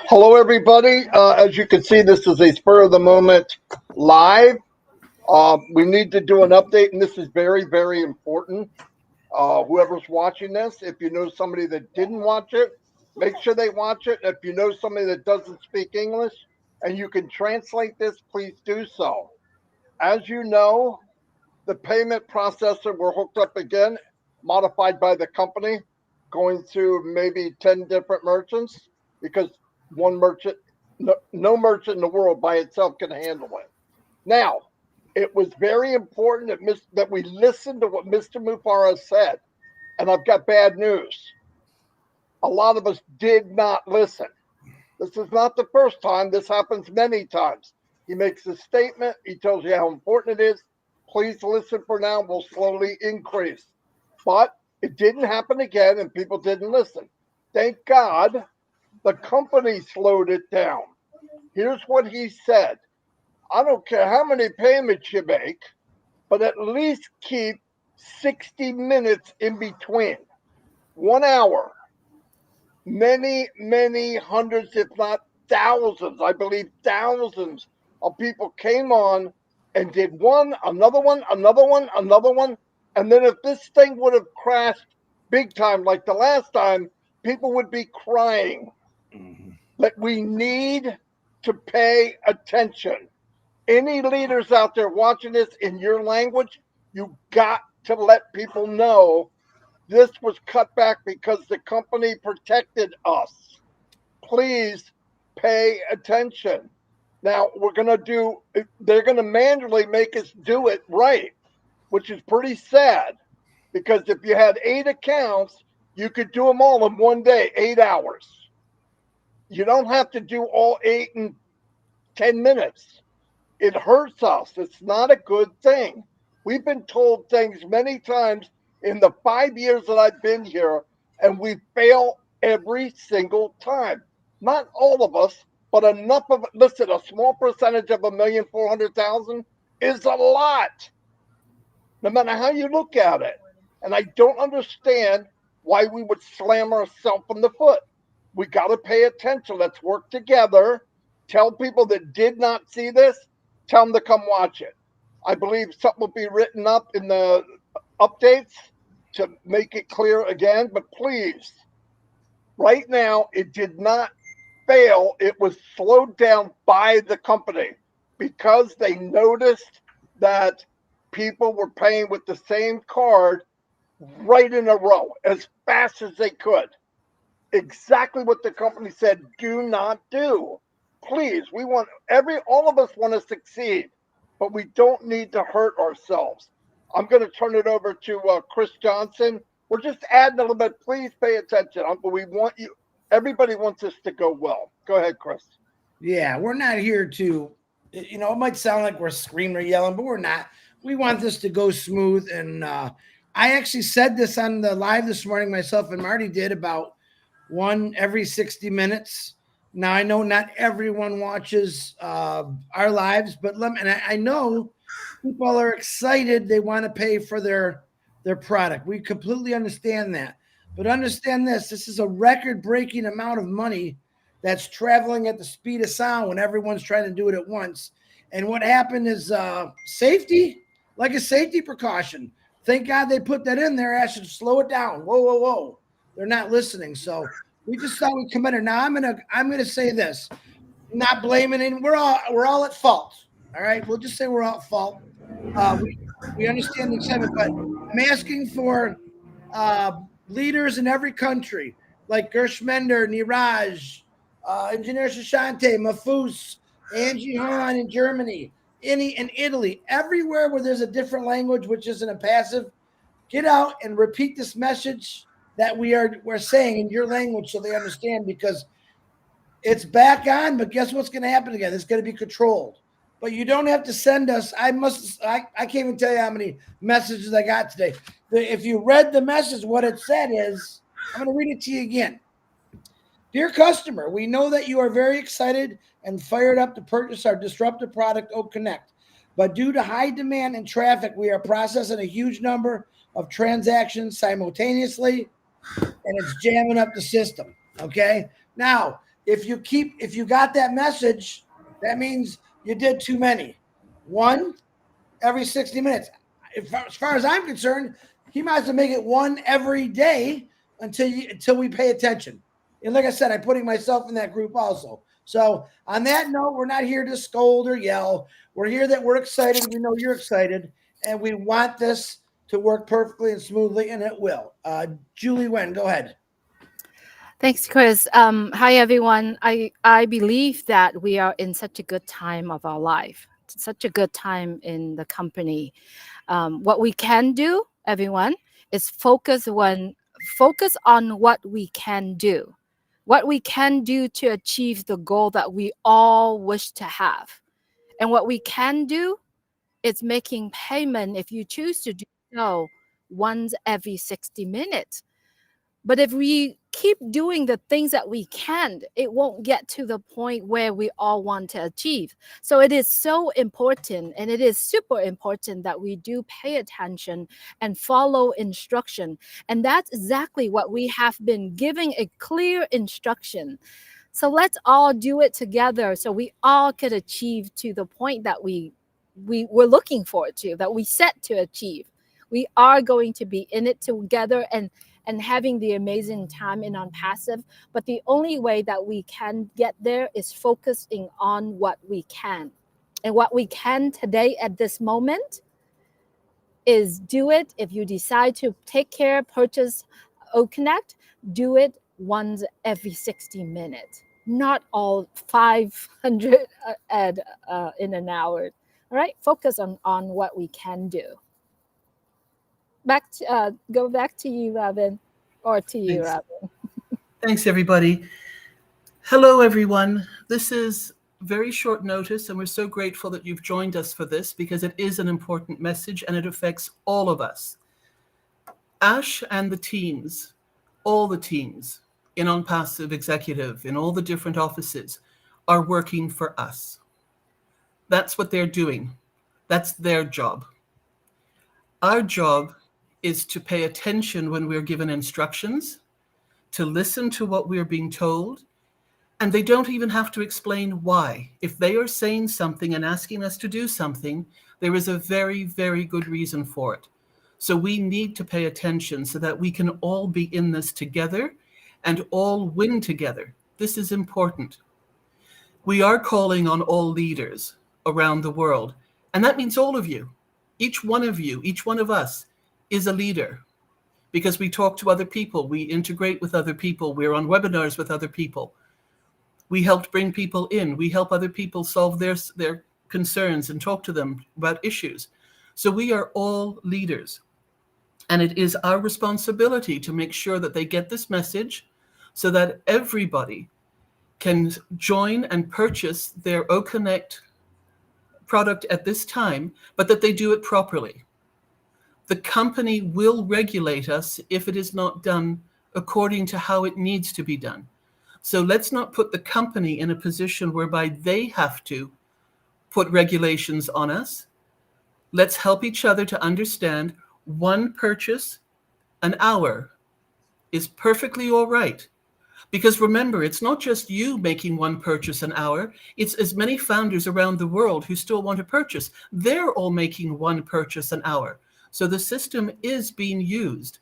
Hello, everybody. As you can see, this is a spur of the moment live. We need to do an update, and this is very, very important. Whoever's watching this, if you know somebody that didn't watch it, make sure they watch it. If you know somebody that doesn't speak English and you can translate this, please do so. As you know, the payment processor, we're hooked up again, modified by the company, going to maybe 10 different merchants because one merchant, no merchant in the world by itself can handle it. Now, it was very important that we listened to what Mr. Mufara said. And I've got bad news. A lot of us did not listen. This is not the first time. This happens many times. He makes a statement. He tells you how important it is. Please listen for now. We'll slowly increase. But it didn't happen again, and people didn't listen. Thank God the company slowed it down. Here's what he said. I don't care how many payments you make, but at least keep 60 minutes in between. 1 hour. Many, many hundreds, if not thousands, I believe thousands of people came on and did one, another one, another one, another one. And then if this thing would have crashed big time like the last time, people would be crying. But we need to pay attention. Any leaders out there watching this in your language, you got to let people know this was cut back because the company protected us. Please pay attention. Now, they're going to manually make us do it right, which is pretty sad because if you had 8 accounts, you could do them all in one day, 8 hours. You don't have to do all 8 in 10 minutes. It hurts us. It's not a good thing. We've been told things many times in the 5 years that I've been here, and we fail every single time. Not all of us, but enough of it. Listen, a small percentage of 1,400,000 is a lot, no matter how you look at it. And I don't understand why we would slam ourselves in the foot. We got to pay attention. Let's work together. Tell people that did not see this, tell them to come watch it. I believe something will be written up in the updates to make it clear again, but please, right now, it did not fail. It was slowed down by the company because they noticed that people were paying with the same card right in a row as fast as they could. Exactly what the company said, do not do. Please, we want all of us want to succeed, but we don't need to hurt ourselves. I'm going to turn it over to Chris Johnson. We're just adding a little bit. Please pay attention. We want you. Everybody wants us to go well. Go ahead, Chris. Yeah, we're not here to, it might sound like we're screaming or yelling, but we're not. We want this to go smooth. And I actually said this on the live this morning, myself and Marty did, about one every 60 minutes. Now, I know not everyone watches our lives, but I know people are excited. They want to pay for their product. We completely understand that. But understand this is a record-breaking amount of money that's traveling at the speed of sound when everyone's trying to do it at once. And what happened is safety, like a safety precaution. Thank God they put that in there. I should slow it down. Whoa, whoa, whoa. They're not listening. So we just thought we'd come in. Now I'm gonna say this, not blaming it. We're all at fault. All right, we'll just say we're all at fault. We understand the excitement, but I'm asking for leaders in every country, like Gershmender, Niraj, Engineer Shashante, Mafus, Angie Hahn in Germany, in Italy, everywhere where there's a different language, which isn't a passive, get out and repeat this message that we're saying in your language so they understand, because it's back on, but guess what's going to happen again? It's going to be controlled. But you don't have to send us. I can't even tell you how many messages I got today. If you read the message, what it said is, I'm going to read it to you again. Dear customer, we know that you are very excited and fired up to purchase our disruptive product, O Connect. But due to high demand and traffic, we are processing a huge number of transactions simultaneously, and it's jamming up the system. Okay? Now, if you got that message, that means you did too many. One every 60 minutes. As far as I'm concerned, he might as well make it one every day until we pay attention. And like I said, I'm putting myself in that group also. So on that note, we're not here to scold or yell. We're here that we're excited. We know you're excited, and we want this to work perfectly and smoothly, and it will. Julie Wen, go ahead. Thanks, Chris. Hi, everyone. I believe that we are in such a good time of our life, such a good time in the company. What we can do, everyone, is focus on what we can do, what we can do to achieve the goal that we all wish to have. And what we can do is making payment if you choose to do so once every 60 minutes. But if we keep doing the things that we can, it won't get to the point where we all want to achieve. So it is so important, and it is super important that we do pay attention and follow instruction. And that's exactly what we have been giving a clear instruction. So let's all do it together so we all could achieve to the point that we were looking forward to, that we set to achieve. We are going to be in it together and having the amazing time in ONPASSIVE. But the only way that we can get there is focusing on what we can. And what we can today at this moment is do it. If you decide to purchase OConnect, do it once every 60 minutes, not all 500 in an hour. All right, focus on what we can do. Go back to you, Robin, or to you, Robin. Thanks, everybody. Hello, everyone. This is very short notice, and we're so grateful that you've joined us for this because it is an important message and it affects all of us. Ash and the teams, all the teams in ONPASSIVE Executive, in all the different offices, are working for us. That's what they're doing. That's their job. Our job is to pay attention when we're given instructions, to listen to what we're being told, and they don't even have to explain why. If they are saying something and asking us to do something, there is a very, very good reason for it. So we need to pay attention so that we can all be in this together and all win together. This is important. We are calling on all leaders around the world, and that means all of you. Each one of you, each one of us is a leader because we talk to other people, we integrate with other people, we're on webinars with other people. We helped bring people in, we help other people solve their concerns and talk to them about issues. So we are all leaders. And it is our responsibility to make sure that they get this message so that everybody can join and purchase their OConnect product at this time, but that they do it properly. The company will regulate us if it is not done according to how it needs to be done. So let's not put the company in a position whereby they have to put regulations on us. Let's help each other to understand one purchase an hour is perfectly all right. Because remember, it's not just you making one purchase an hour. It's as many founders around the world who still want to purchase. They're all making one purchase an hour. So the system is being used,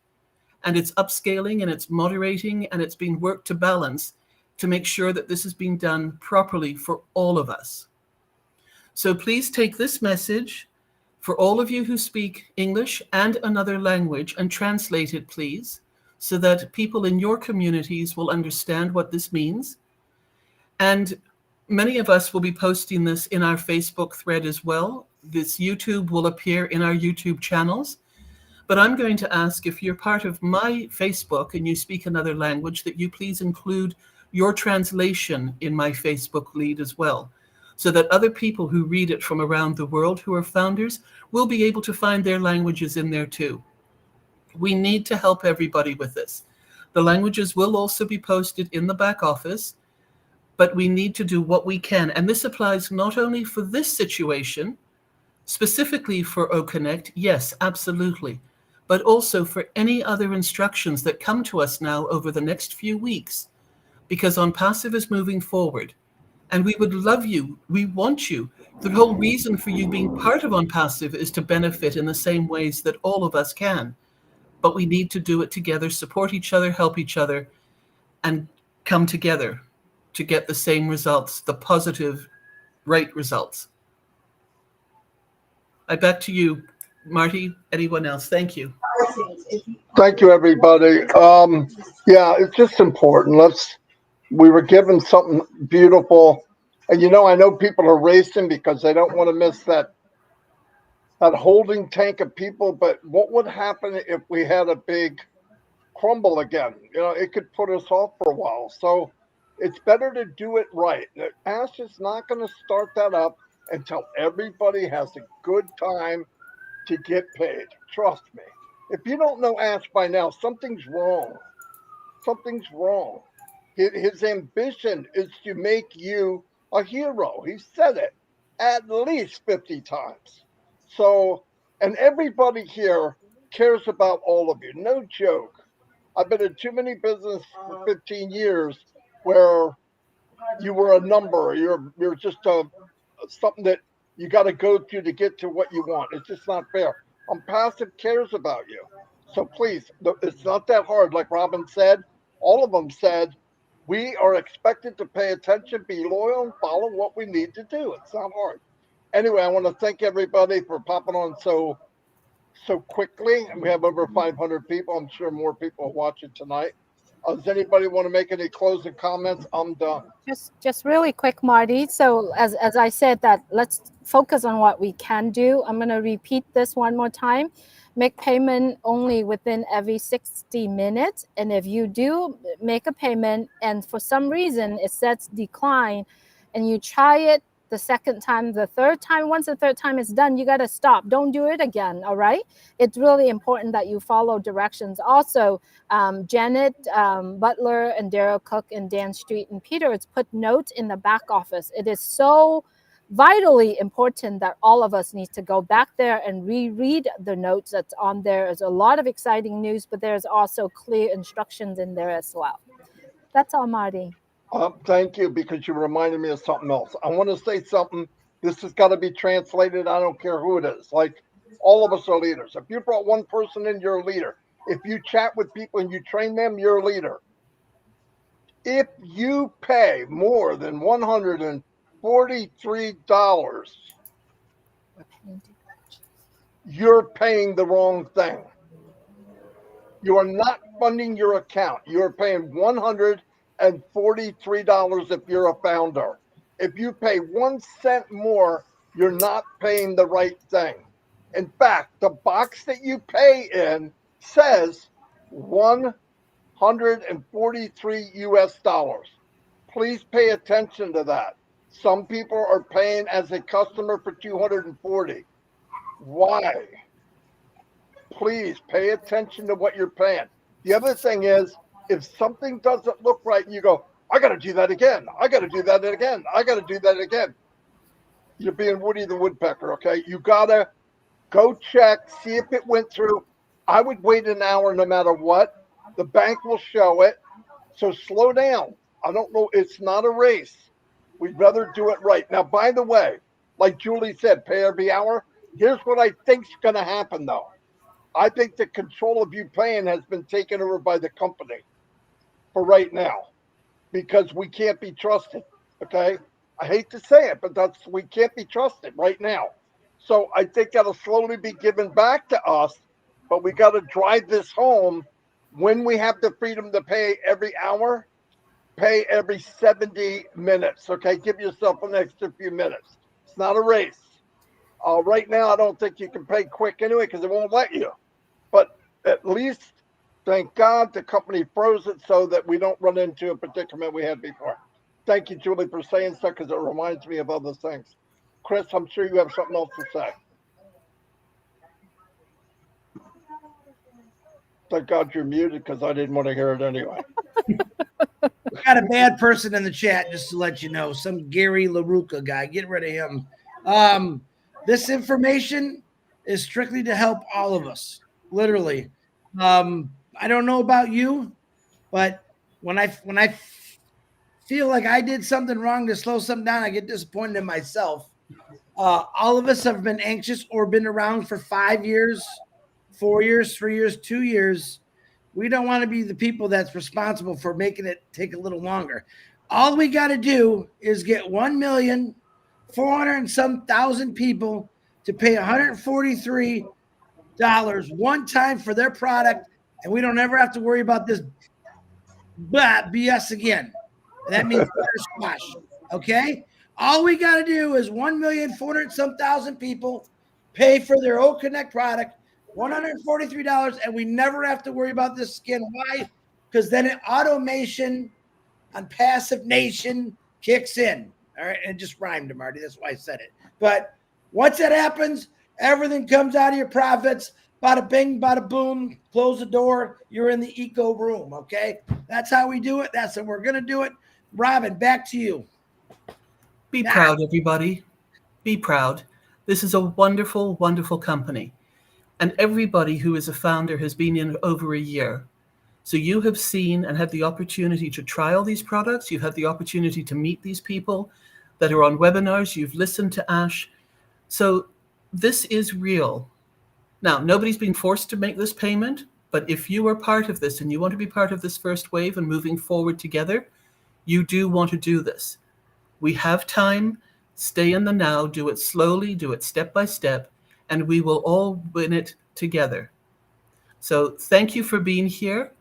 and it's upscaling and it's moderating and it's being worked to balance to make sure that this is being done properly for all of us. So please take this message for all of you who speak English and another language and translate it, please, so that people in your communities will understand what this means. And many of us will be posting this in our Facebook thread as well. This YouTube will appear in our YouTube channels. But I'm going to ask, if you're part of my Facebook and you speak another language, that you please include your translation in my Facebook lead as well, so that other people who read it from around the world who are founders will be able to find their languages in there too. We need to help everybody with this. The languages will also be posted in the back office, but we need to do what we can. And this applies not only for this situation, specifically for OConnect, yes, absolutely, but also for any other instructions that come to us now over the next few weeks. because OnPassive is moving forward. And we would love you. We want you. The whole reason for you being part of OnPassive is to benefit in the same ways that all of us can. But we need to do it together, support each other, help each other, and come together to get the same results, the positive, right results. Back to you, Marty. Anyone else? Thank you. Thank you, everybody. Yeah, it's just important. We were given something beautiful. And I know people are racing because they don't want to miss that holding tank of people. But what would happen if we had a big crumble again? It could put us off for a while. So it's better to do it right. Ash is not going to start that up until everybody has a good time to get paid. Trust me. If you don't know Ash by now, something's wrong. Something's wrong. His ambition is to make you a hero. He said it at least 50 times. So, and everybody here cares about all of you. No joke. I've been in too many business for 15 years where you were a number. You're just something that you got to go through to get to what you want. It's just not fair. OnPassive cares about you. So please, it's not that hard. Like Robin said, all of them said, we are expected to pay attention, be loyal, and follow what we need to do. It's not hard. Anyway, I want to thank everybody for popping on so quickly. We have over 500 people. I'm sure more people are watching tonight. Does anybody want to make any closing comments? I'm done. Just really quick, Marty. So as I said, that let's focus on what we can do. I'm going to repeat this one more time. Make payment only within every 60 minutes. And if you do make a payment and for some reason it says decline and you try it the second time, the third time, once the third time is done, you got to stop. Don't do it again. All right. It's really important that you follow directions. Also, Janet Butler and Daryl Cook and Dan Street and Peter, it's put notes in the back office. It is so vitally important that all of us need to go back there and reread the notes that's on there. There's a lot of exciting news, but there's also clear instructions in there as well. That's all, Marty. Thank you, because you reminded me of something else. I want to say something. This has got to be translated. I don't care who it is. Like, all of us are leaders. If you brought one person in, you're a leader. If you chat with people and you train them, you're a leader. If you pay more than $143, you're paying the wrong thing. You are not funding your account. You're paying $143 if you're a founder. If you pay 1 cent more, you're not paying the right thing. In fact, the box that you pay in says 143 US dollars. Please pay attention to that. Some people are paying as a customer for 240. Why? Please pay attention to what you're paying. The other thing is, if something doesn't look right, you go, I got to do that again. I got to do that again. I got to do that again. You're being Woody the Woodpecker, okay? You got to go check, see if it went through. I would wait an hour no matter what. The bank will show it. So slow down. I don't know. It's not a race. We'd rather do it right. Now, by the way, like Julie said, pay every hour. Here's what I think's going to happen, though. I think the control of you paying has been taken over by the company for right now, because we can't be trusted. Okay. I hate to say it, but we can't be trusted right now. So I think that'll slowly be given back to us, but we got to drive this home. When we have the freedom to pay every hour, pay every 70 minutes. Okay. Give yourself an extra few minutes. It's not a race. Right now, I don't think you can pay quick anyway, because it won't let you. But at least, thank God, the company froze it so that we don't run into a predicament we had before. Thank you, Julie, for saying so, because it reminds me of other things. Chris, I'm sure you have something else to say. Thank God you're muted, because I didn't want to hear it anyway. Got a bad person in the chat, just to let you know. Some Gary LaRuca guy. Get rid of him. This information is strictly to help all of us, literally. I don't know about you, but when I feel like I did something wrong to slow something down, I get disappointed in myself. All of us have been anxious or been around for 5 years, 4 years, 3 years, 2 years. We don't want to be the people that's responsible for making it take a little longer. All we got to do is get 1,400,000 and some thousand people to pay $143 one time for their product, and we don't ever have to worry about this BS again. That means squash. Okay? All we got to do is 1,400,000 and some thousand people pay for their O Connect product, $143, and we never have to worry about this skin. Why? Because then automation on Passive Nation kicks in. All right, and it just rhymed, Marty. That's why I said it. But once that happens, everything comes out of your profits. Bada bing, bada boom. Close the door. You're in the eco room. Okay, that's how we do it. That's how we're gonna do it. Robin, back to you. Be proud, everybody. Be proud. This is a wonderful, wonderful company. And everybody who is a founder has been in over a year. So you have seen and had the opportunity to trial these products. You've had the opportunity to meet these people that are on webinars. You've listened to Ash. So this is real. Now, nobody's been forced to make this payment, but if you are part of this and you want to be part of this first wave and moving forward together, you do want to do this. We have time. Stay in the now. Do it slowly. Do it step by step. And we will all win it together. So thank you for being here.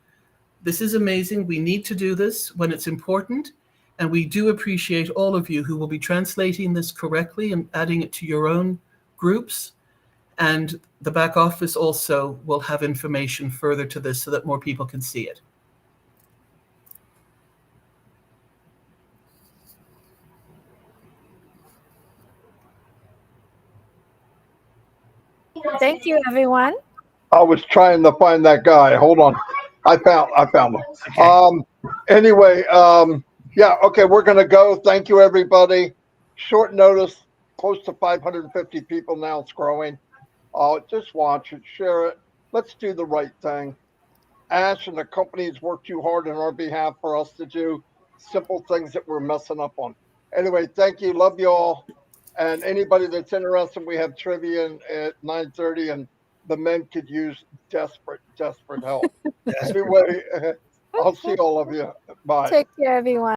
This is amazing. We need to do this when it's important. And we do appreciate all of you who will be translating this correctly and adding it to your own groups. And the back office also will have information further to this so that more people can see it. Thank you, everyone. I was trying to find that guy. Hold on. I found him. Okay. Anyway, yeah, okay, we're gonna go. Thank you, everybody. Short notice, close to 550 people now. It's growing. Just watch it, share it. Let's do the right thing. Ash and the company's worked too hard on our behalf for us to do simple things that we're messing up on. Anyway, thank you. Love you all. And anybody that's interested, we have trivia at 9:30, and the men could use desperate help. Anyway, I'll see all of you. Bye. Take care, everyone.